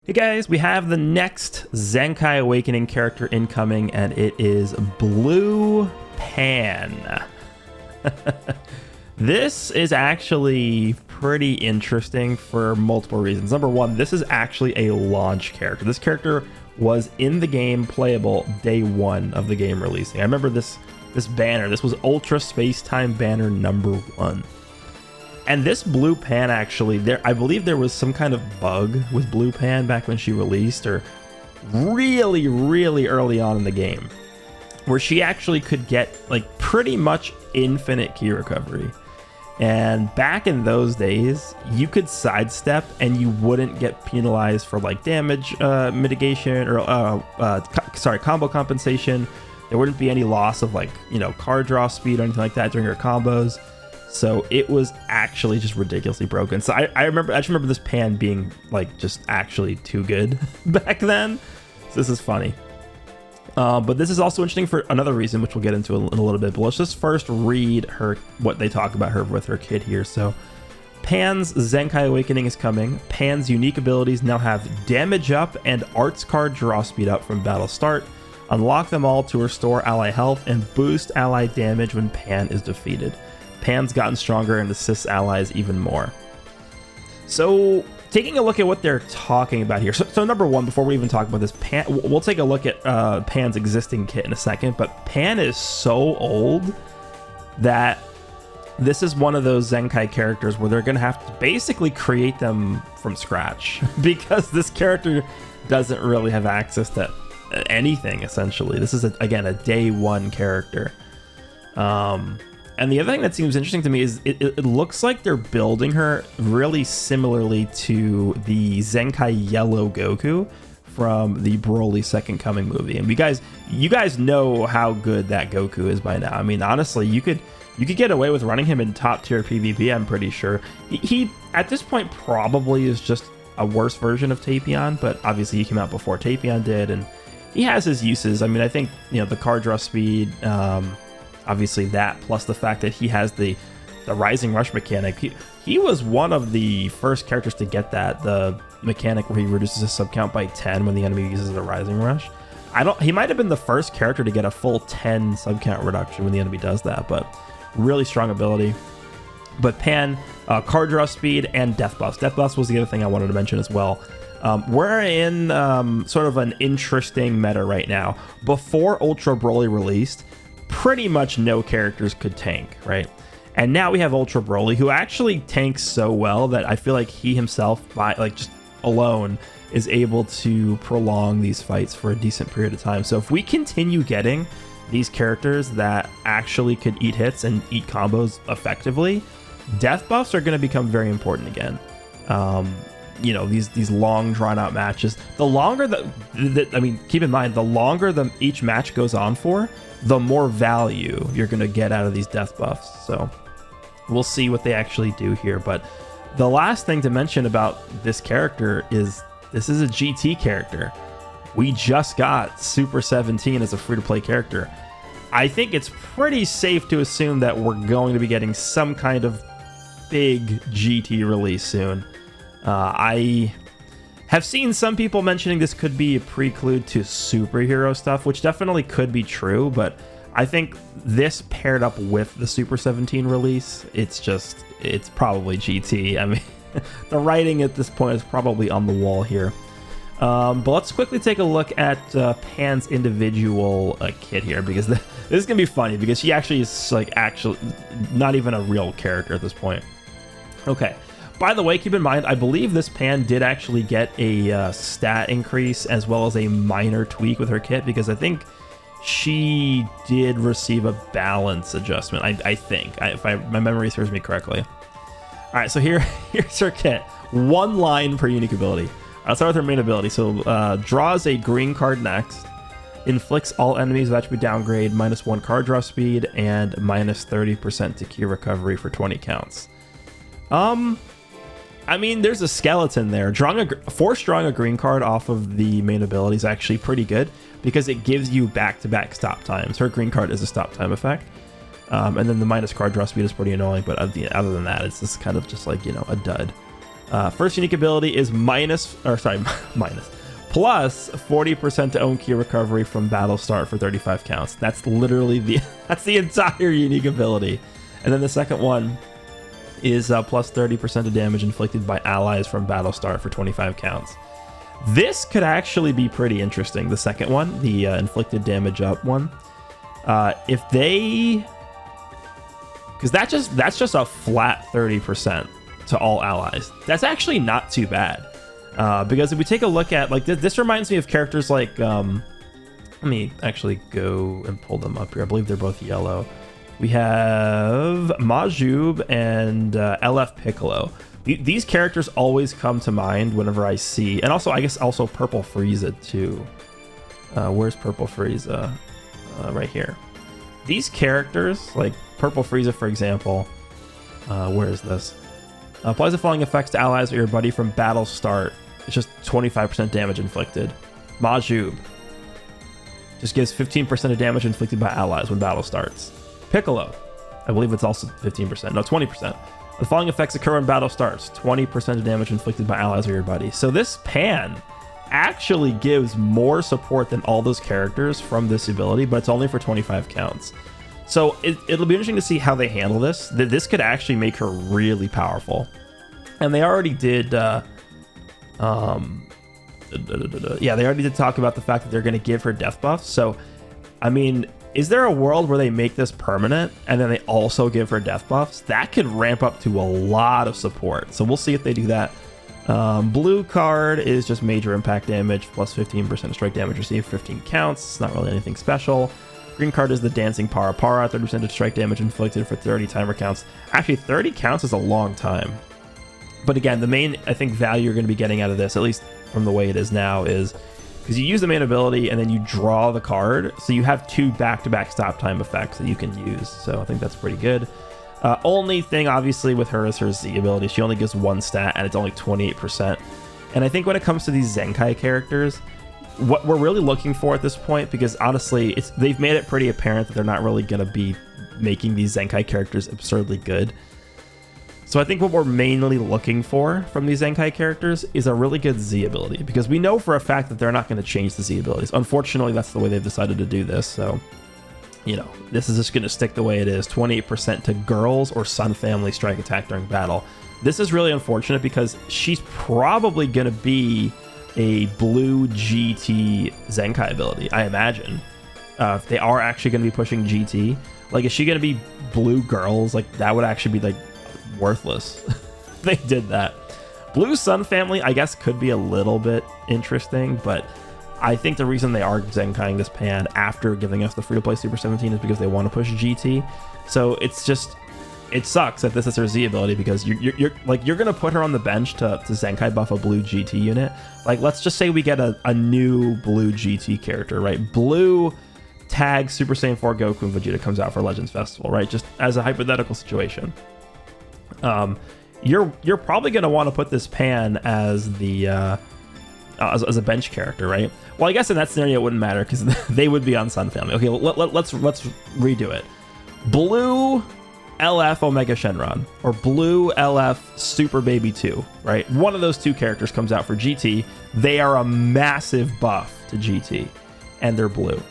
Hey guys, we have the next Zenkai Awakening character incoming, and it is Blue Pan. This is actually pretty interesting for multiple reasons. Number one, this is actually a launch character. This character was in the game playable day one of the game releasing. I remember this banner. This was Ultra Space Time banner number 1. And this Blue Pan actually, I believe there was some kind of bug with Blue Pan back when she released, or really, really early on in the game, where she actually could get like pretty much infinite key recovery. And back in those days, you could sidestep and you wouldn't get penalized for like damage mitigation or combo compensation. There wouldn't be any loss of like, card draw speed or anything like that during your combos. So it was actually just ridiculously broken. So I just remember this Pan being like just actually too good back then. So this is funny. But this is also interesting for another reason, which we'll get into in a little bit. But let's just first read what they talk about her with her kit here. So Pan's Zenkai Awakening is coming. Pan's unique abilities now have damage up and arts card draw speed up from battle start. Unlock them all to restore ally health and boost ally damage when Pan is defeated. Pan's gotten stronger and assists allies even more. So taking a look at what they're talking about here. So number one, before we even talk about this, Pan, we'll take a look at Pan's existing kit in a second, but Pan is so old that this is one of those Zenkai characters where they're going to have to basically create them from scratch because this character doesn't really have access to anything, essentially. This is, again, a day one character. And the other thing that seems interesting to me is it looks like they're building her really similarly to the Zenkai Yellow Goku from the Broly Second Coming movie. And you guys know how good that Goku is by now. I mean, honestly, you could get away with running him in top tier PvP, I'm pretty sure. He at this point probably is just a worse version of Tapion, but obviously he came out before Tapion did, and he has his uses. I mean, I think, the card draw speed, obviously that, plus the fact that he has the Rising Rush mechanic. He was one of the first characters to get that, the mechanic where he reduces his sub count by 10 when the enemy uses the Rising Rush. He might have been the first character to get a full 10 sub count reduction when the enemy does that, but really strong ability. But Pan, card draw speed and death buffs. Death buffs was the other thing I wanted to mention as well. We're in sort of an interesting meta right now. Before Ultra Broly released, pretty much no characters could tank, right? And now we have Ultra Broly, who actually tanks so well that I feel like he himself, just alone, is able to prolong these fights for a decent period of time. So if we continue getting these characters that actually could eat hits and eat combos effectively, death buffs are going to become very important again. These long drawn out matches, the longer keep in mind, the longer each match goes on for, the more value you're going to get out of these death buffs. So we'll see what they actually do here. But the last thing to mention about this character is this is a GT character. We just got Super 17 as a free-to-play character. I think it's pretty safe to assume that we're going to be getting some kind of big GT release soon. I have seen some people mentioning this could be a prelude to superhero stuff, which definitely could be true, but I think this paired up with the Super 17 release, it's probably GT. I mean, the writing at this point is probably on the wall here. But let's quickly take a look at Pan's individual kit here, because this is going to be funny, because she actually is actually not even a real character at this point. Okay. By the way, keep in mind, I believe this Pan did actually get a stat increase as well as a minor tweak with her kit, because I think she did receive a balance adjustment, I think, if my memory serves me correctly. All right, so here's her kit. 1 line per unique ability. I'll start with her main ability. So draws a green card next, inflicts all enemies with attribute downgrade, -1 card draw speed, and -30% to key recovery for 20 counts. I mean, there's a skeleton there. Drawing a green card off of the main ability is actually pretty good because it gives you back-to-back stop times. Her green card is a stop time effect. And then the minus card draw speed is pretty annoying, but other than that, it's just kind of just like, a dud. First unique ability is minus plus 40% to own key recovery from battle start for 35 counts. That's literally that's the entire unique ability. And then the second one is plus 30% of damage inflicted by allies from battle start for 25 counts. This could actually be pretty interesting. The second one, the inflicted damage up one, if they, because that's just a flat 30% to all allies. That's actually not too bad. Because if we take a look at, like, this reminds me of characters like, let me actually go and pull them up here. I believe they're both yellow. We have Majub and LF Piccolo. These characters always come to mind whenever I see, and also I guess also Purple Frieza too. Where's Purple Frieza? Right here. These characters, like Purple Frieza, for example, where is this? Applies the following effects to allies or your buddy from battle start. It's just 25% damage inflicted. Majub just gives 15% of damage inflicted by allies when battle starts. Piccolo, I believe it's also 15%. No, 20%. The following effects occur when battle starts. 20% of damage inflicted by allies or your buddy. So this pan actually gives more support than all those characters from this ability, but it's only for 25 counts. So it'll be interesting to see how they handle this. This could actually make her really powerful. And they already did, yeah, they already did talk about the fact that they're going to give her death buffs. So, I mean, is there a world where they make this permanent and then they also give her death buffs? That could ramp up to a lot of support. So we'll see if they do that. Blue card is just major impact damage, plus 15% strike damage received, 15 counts. It's not really anything special. Green card is the Dancing Para Para, 30% of strike damage inflicted for 30 timer counts. Actually, 30 counts is a long time. But again, the main, I think, value you're going to be getting out of this, at least from the way it is now, is because you use the main ability and then you draw the card. So you have two back-to-back stop time effects that you can use. So I think that's pretty good. Only thing, obviously, with her is her Z ability. She only gives one stat, and it's only 28%. And I think when it comes to these Zenkai characters, what we're really looking for at this point, because honestly, they've made it pretty apparent that they're not really going to be making these Zenkai characters absurdly good. So I think what we're mainly looking for from these Zenkai characters is a really good Z ability, because we know for a fact that they're not going to change the Z abilities. Unfortunately, that's the way they've decided to do this. So, you know, this is just going to stick the way it is. 28% to girls or Sun family strike attack during battle. This is really unfortunate because she's probably going to be a blue GT Zenkai ability, I imagine. If they are actually going to be pushing GT, like, is she going to be blue girls? Like, that would actually be, like, worthless. They did that. Blue Sun family, I guess, could be a little bit interesting, but I think the reason they are Zenkaiing this pan after giving us the free-to-play Super 17 is because they want to push GT. So it's just, it sucks that this is her Z ability, because you're gonna put her on the bench to Zenkai buff a blue GT unit. Like, let's just say we get a new blue GT character, right? Blue tag Super Saiyan 4 Goku and Vegeta comes out for Legends Festival, right? Just as a hypothetical situation. You're probably gonna want to put this pan as the as a bench character, right? Well, I guess in that scenario it wouldn't matter because they would be on Sun family. Okay, let's redo it. Blue LF Omega Shenron or Blue LF Super Baby 2, right? One of those two characters comes out for GT. They are a massive buff to GT, and they're blue.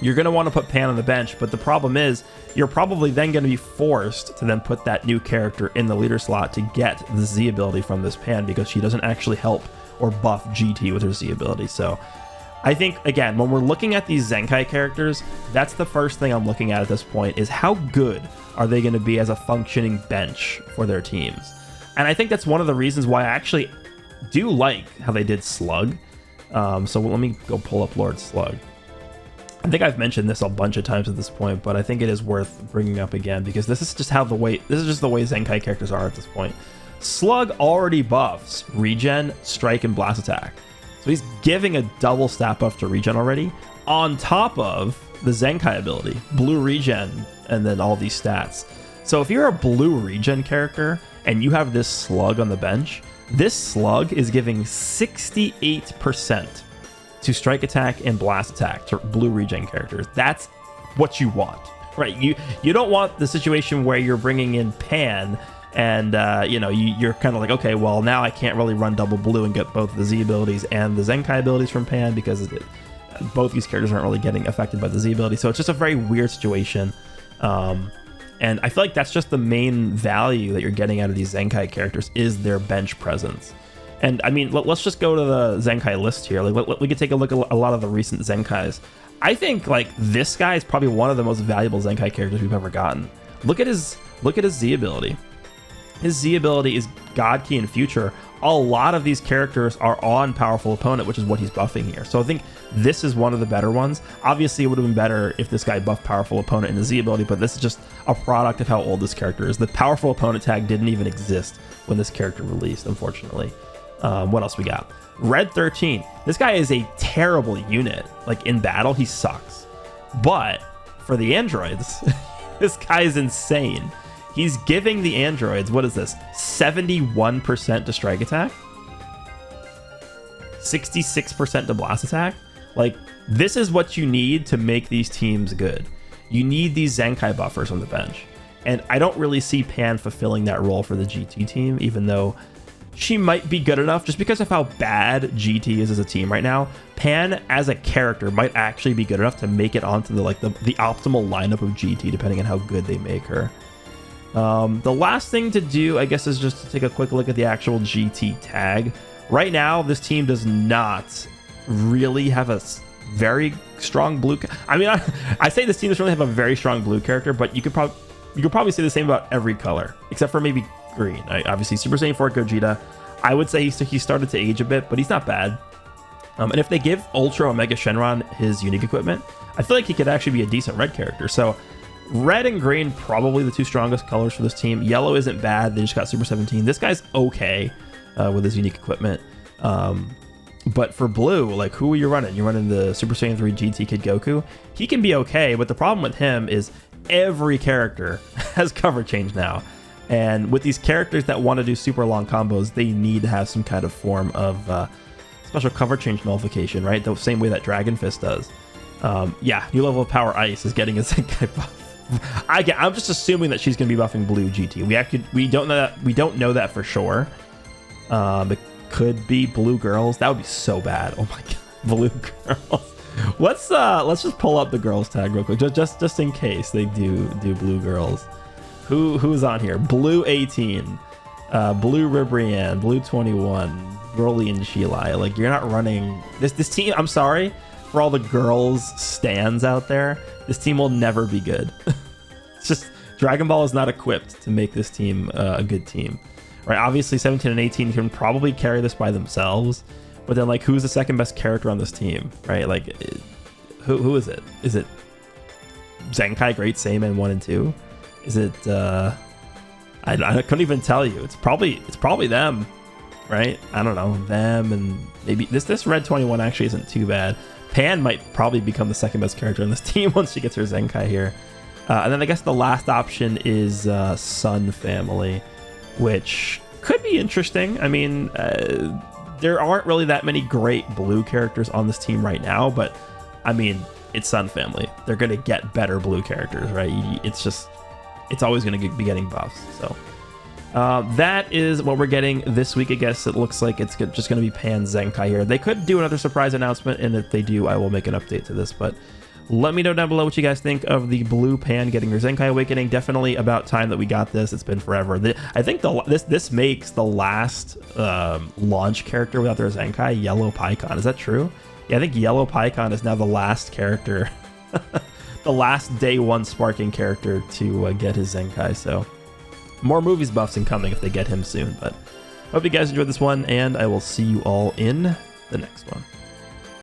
You're going to want to put Pan on the bench, but the problem is you're probably then going to be forced to then put that new character in the leader slot to get the Z ability from this Pan, because she doesn't actually help or buff GT with her Z ability. So I think, again, when we're looking at these Zenkai characters, that's the first thing I'm looking at this point, is how good are they going to be as a functioning bench for their teams. And I think that's one of the reasons why I actually do like how they did Slug. So let me go pull up Lord Slug. I think I've mentioned this a bunch of times at this point, but I think it is worth bringing up again, because this is just the way Zenkai characters are at this point. Slug already buffs regen, strike, and blast attack. So he's giving a double stat buff to regen already, on top of the Zenkai ability, blue regen, and then all these stats. So if you're a blue regen character and you have this Slug on the bench, this Slug is giving 68% to strike attack and blast attack to blue regen characters. That's what you want, right? You don't want the situation where you're bringing in Pan And you know, you're kind of like, okay, well now I can't really run double blue and get both the Z abilities and the Zenkai abilities from Pan because both these characters aren't really getting affected by the Z ability. So it's just a very weird situation. And I feel like that's just the main value that you're getting out of these Zenkai characters is their bench presence. And I mean, let's just go to the Zenkai list here. Like, we could take a look at a lot of the recent Zenkais. I think like this guy is probably one of the most valuable Zenkai characters we've ever gotten. Look at his Z ability. His Z ability is God Key and Future. A lot of these characters are on Powerful Opponent, which is what he's buffing here. So I think this is one of the better ones. Obviously, it would have been better if this guy buffed Powerful Opponent in the Z ability, but this is just a product of how old this character is. The Powerful Opponent tag didn't even exist when this character released, unfortunately. What else we got? Red 13. This guy is a terrible unit. Like, in battle, he sucks. But for the androids, this guy is insane. He's giving the androids, what is this? 71% to strike attack? 66% to blast attack? Like, this is what you need to make these teams good. You need these Zenkai buffers on the bench. And I don't really see Pan fulfilling that role for the GT team, even though she might be good enough just because of how bad GT is as a team right now. Pan as a character might actually be good enough to make it onto the optimal lineup of GT, depending on how good they make her. The last thing to do, I guess, is just to take a quick look at the actual GT tag. Right now, this team does not really have a very strong blue. I mean, I say this team doesn't really have a very strong blue character, but you could probably say the same about every color, except for maybe green. Obviously, Super Saiyan 4 Gogeta, I would say he started to age a bit, but he's not bad. And if they give Ultra Omega Shenron his unique equipment, I feel like he could actually be a decent red character. So red and green, probably the two strongest colors for this team. Yellow isn't bad. They just got Super 17. This guy's okay with his unique equipment. But for blue, like, who are you running? You're running the Super Saiyan 3 GT Kid Goku. He can be okay, but the problem with him is every character has cover change now. And with these characters that want to do super long combos, they need to have some kind of form of special cover change nullification, right? The same way that Dragon Fist does. Yeah, new level of power ice is getting a Zenkai buff. I'm just assuming that she's going to be buffing blue GT. We don't know that for sure. It could be blue girls. That would be so bad. Oh my god, blue girls. Let's just pull up the girls tag real quick, just in case they do blue girls. Who's on here? Blue 18, blue Ribrianne, blue 21, Broly and Sheila. Like, you're not running this team. I'm sorry for all the girls stands out there. This team will never be good. It's just Dragon Ball is not equipped to make this team a good team, right? Obviously 17 and 18 can probably carry this by themselves, but then, like, who's the second best character on this team, right? Like, who is it? Is it Zenkai Great Saiyaman 1 and 2? Is it I couldn't even tell you. It's probably them, right? I don't know, them, and maybe this red 21 actually isn't too bad. Pan might probably become the second best character on this team once she gets her Zenkai here. And then I guess the last option is Sun Family, which could be interesting. I mean, there aren't really that many great blue characters on this team right now, but I mean, it's Sun Family. They're going to get better blue characters, right? It's always going to be getting buffs. So that is what we're getting this week. I guess it looks like it's just going to be Pan Zenkai here. They could do another surprise announcement, and if they do, I will make an update to this. But let me know down below what you guys think of the blue Pan getting her Zenkai Awakening. Definitely about time that we got this. It's been forever. I think this makes the last launch character without their Zenkai Yellow Pycon. Is that true? Yeah, I think Yellow Pycon is now the last character, the last day one sparking character to get his Zenkai. So more movies buffs incoming if they get him soon. But hope you guys enjoyed this one, and I will see you all in the next one.